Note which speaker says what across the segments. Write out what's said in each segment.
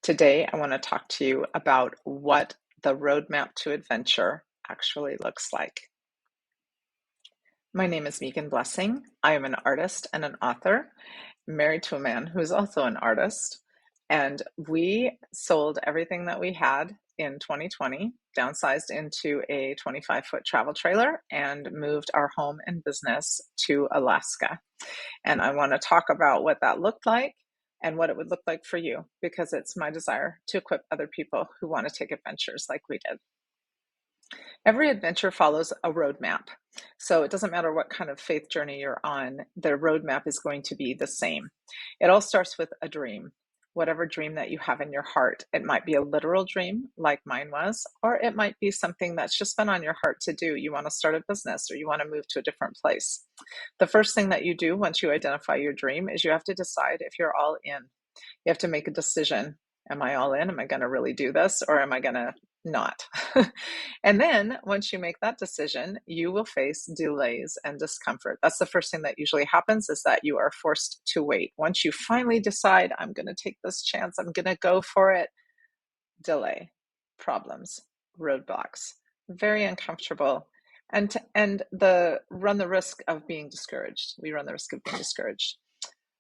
Speaker 1: Today, I want to talk to you about what the roadmap to adventure actually looks like. My name is Megan Blessing. I am an artist and an author, married to a man who is also an artist. And we sold everything that we had in 2020, downsized into a 25-foot travel trailer, and moved our home and business to Alaska. And I want to talk about what that looked like and what it would look like for you, because it's my desire to equip other people who want to take adventures like we did. Every adventure follows a roadmap. So it doesn't matter what kind of faith journey you're on, the roadmap is going to be the same. It all starts with a dream. Whatever dream that you have in your heart. It might be a literal dream like mine was, or it might be something that's just been on your heart to do. You want to start a business or you want to move to a different place. The first thing that you do once you identify your dream is you have to decide if you're all in. You have to make a decision. Am I all in? Am I going to really do this, or am I going to not? And then once you make that decision, you will face delays and discomfort. That's the first thing that usually happens, is that you are forced to wait. Once you finally decide, I'm going to take this chance, I'm going to go for it, delay, problems, roadblocks, very uncomfortable, and run the risk of being discouraged. We run the risk of being discouraged.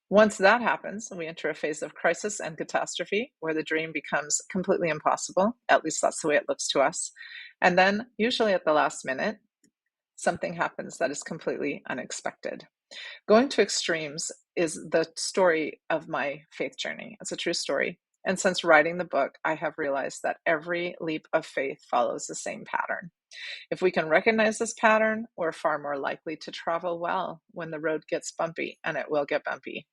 Speaker 1: Once that happens, we enter a phase of crisis and catastrophe where the dream becomes completely impossible. At least that's the way it looks to us. And then, usually at the last minute, something happens that is completely unexpected. Going to extremes is the story of my faith journey. It's a true story. And since writing the book, I have realized that every leap of faith follows the same pattern. If we can recognize this pattern, we're far more likely to travel well when the road gets bumpy, and it will get bumpy.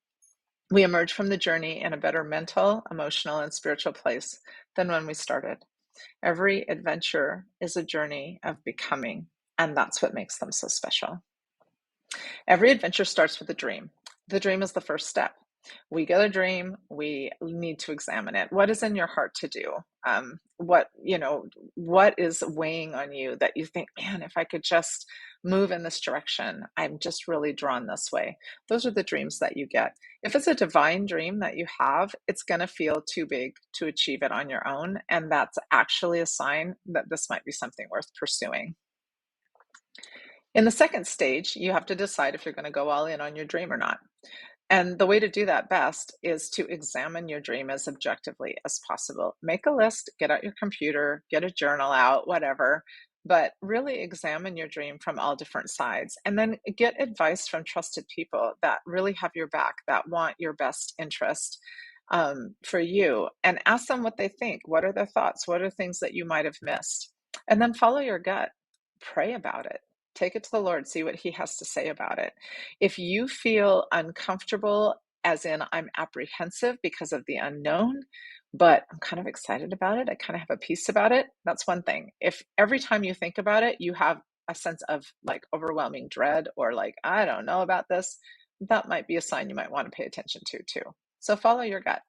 Speaker 1: We emerge from the journey in a better mental, emotional, and spiritual place than when we started. Every adventure is a journey of becoming, and that's what makes them so special. Every adventure starts with a dream. The dream is the first step. We get a dream, we need to examine it. What is in your heart to do? What is weighing on you that you think, man, if I could just move in this direction, I'm just really drawn this way. Those are the dreams that you get. If it's a divine dream that you have, it's going to feel too big to achieve it on your own. And that's actually a sign that this might be something worth pursuing. In the second stage, you have to decide if you're going to go all in on your dream or not. And the way to do that best is to examine your dream as objectively as possible. Make a list, get out your computer, get a journal out, whatever, but really examine your dream from all different sides. And then get advice from trusted people that really have your back, that want your best interest for you. And ask them what they think. What are their thoughts? What are things that you might have missed? And then follow your gut. Pray about it. Take it to the Lord, see what He has to say about it. If you feel uncomfortable, as in I'm apprehensive because of the unknown, but I'm kind of excited about it, I kind of have a peace about it, that's one thing. If every time you think about it, you have a sense of like overwhelming dread or like, I don't know about this, that might be a sign you might want to pay attention to too. So follow your gut.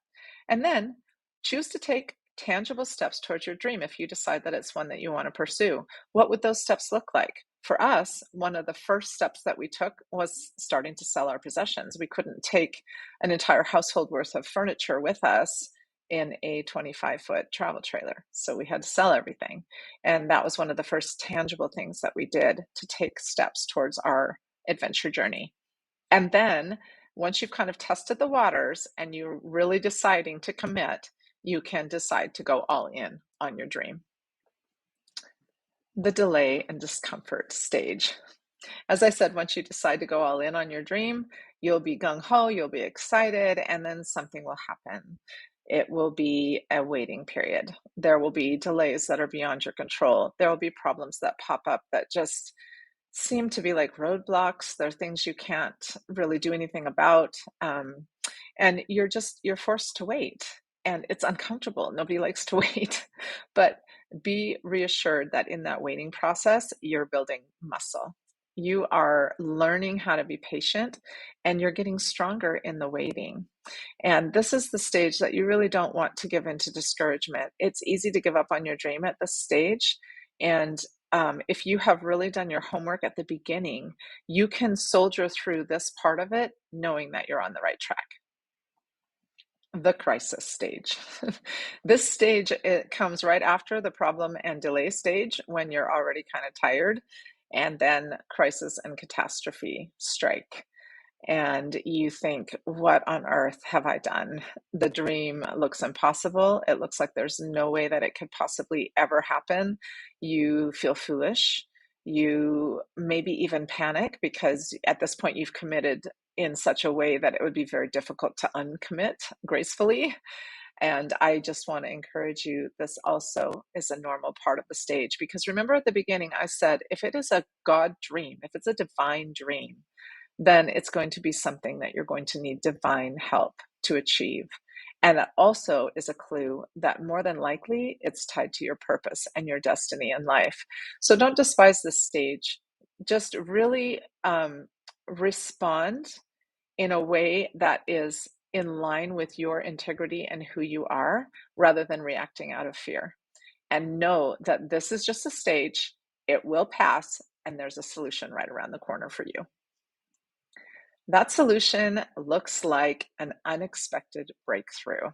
Speaker 1: And then choose to take tangible steps towards your dream if you decide that it's one that you want to pursue. What would those steps look like? For us, one of the first steps that we took was starting to sell our possessions. We couldn't take an entire household worth of furniture with us in a 25-foot travel trailer. So we had to sell everything. And that was one of the first tangible things that we did to take steps towards our adventure journey. And then once you've kind of tested the waters and you're really deciding to commit, you can decide to go all in on your dream. The delay and discomfort stage. As I said, once you decide to go all in on your dream, you'll be gung-ho, you'll be excited, and then something will happen. It will be a waiting period. There will be delays that are beyond your control. There will be problems that pop up that just seem to be like roadblocks. There are things you can't really do anything about. And you're forced to wait. And it's uncomfortable. Nobody likes to wait. But be reassured that in that waiting process, you're building muscle. You are learning how to be patient, and you're getting stronger in the waiting. And this is the stage that you really don't want to give into discouragement. It's easy to give up on your dream at this stage. And if you have really done your homework at the beginning, you can soldier through this part of it knowing that you're on the right track. The crisis stage. This stage, it comes right after the problem and delay stage when you're already kind of tired, and then crisis and catastrophe strike. And you think, what on earth have I done? The dream looks impossible. It looks like there's no way that it could possibly ever happen. You feel foolish. You maybe even panic because at this point you've committed in such a way that it would be very difficult to uncommit gracefully. And I just want to encourage you, this also is a normal part of the stage. Because remember at the beginning, I said, if it is a God dream, if it's a divine dream, then it's going to be something that you're going to need divine help to achieve. And that also is a clue that more than likely it's tied to your purpose and your destiny in life. So don't despise this stage. Just really respond in a way that is in line with your integrity and who you are, rather than reacting out of fear. And know that this is just a stage, it will pass, and there's a solution right around the corner for you. That solution looks like an unexpected breakthrough.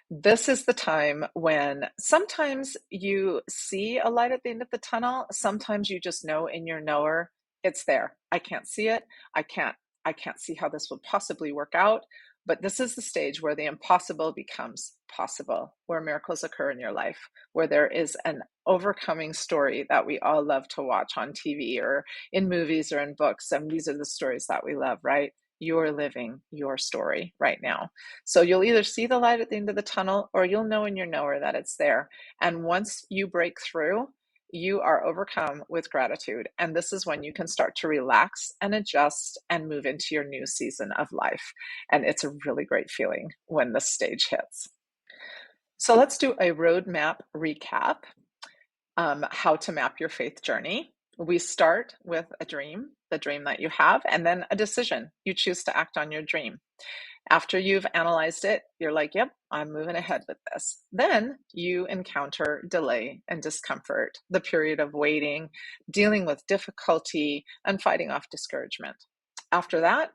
Speaker 1: This is the time when sometimes you see a light at the end of the tunnel. Sometimes you just know in your knower it's there. I can't see it. I can't I can't see how this will possibly work out. But this is the stage where the impossible becomes possible, where miracles occur in your life, where there is an overcoming story that we all love to watch on TV or in movies or in books. And these are the stories that we love, right? You're living your story right now. So you'll either see the light at the end of the tunnel or you'll know in your knower that it's there. And once you break through, you are overcome with gratitude. And this is when you can start to relax and adjust and move into your new season of life. And it's a really great feeling when the stage hits. So let's do a roadmap recap, how to map your faith journey. We start with a dream, the dream that you have, and then a decision. You choose to act on your dream. After you've analyzed it, you're like, yep, I'm moving ahead with this. Then you encounter delay and discomfort, the period of waiting, dealing with difficulty, and fighting off discouragement. After that,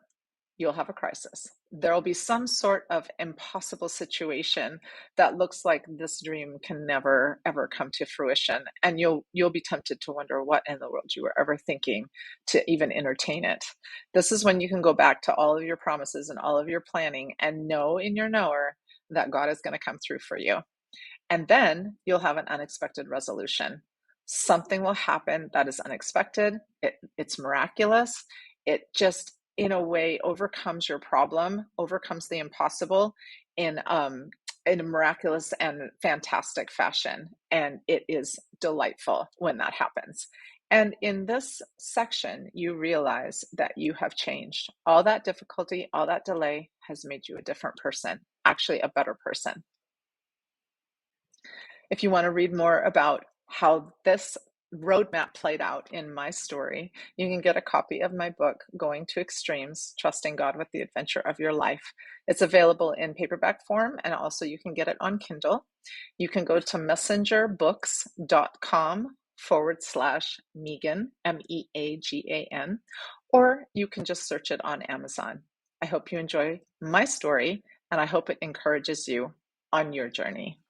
Speaker 1: you'll have a crisis. There'll be some sort of impossible situation that looks like this dream can never ever come to fruition, and you'll be tempted to wonder what in the world you were ever thinking to even entertain it. This is when you can go back to all of your promises and all of your planning and know in your knower that God is going to come through for you. And then you'll have an unexpected resolution. Something will happen that is unexpected. It's miraculous. It just, in a way, overcomes your problem, overcomes the impossible in a miraculous and fantastic fashion. And it is delightful when that happens. And in this section, you realize that you have changed. All that difficulty, all that delay has made you a different person, actually a better person. If you want to read more about how this roadmap played out in my story, you can get a copy of my book, Going to Extremes, Trusting God with the Adventure of Your Life. It's available in paperback form, and also you can get it on Kindle. You can go to messengerbooks.com/Megan, Meagan, or you can just search it on Amazon. I hope you enjoy my story, and I hope it encourages you on your journey.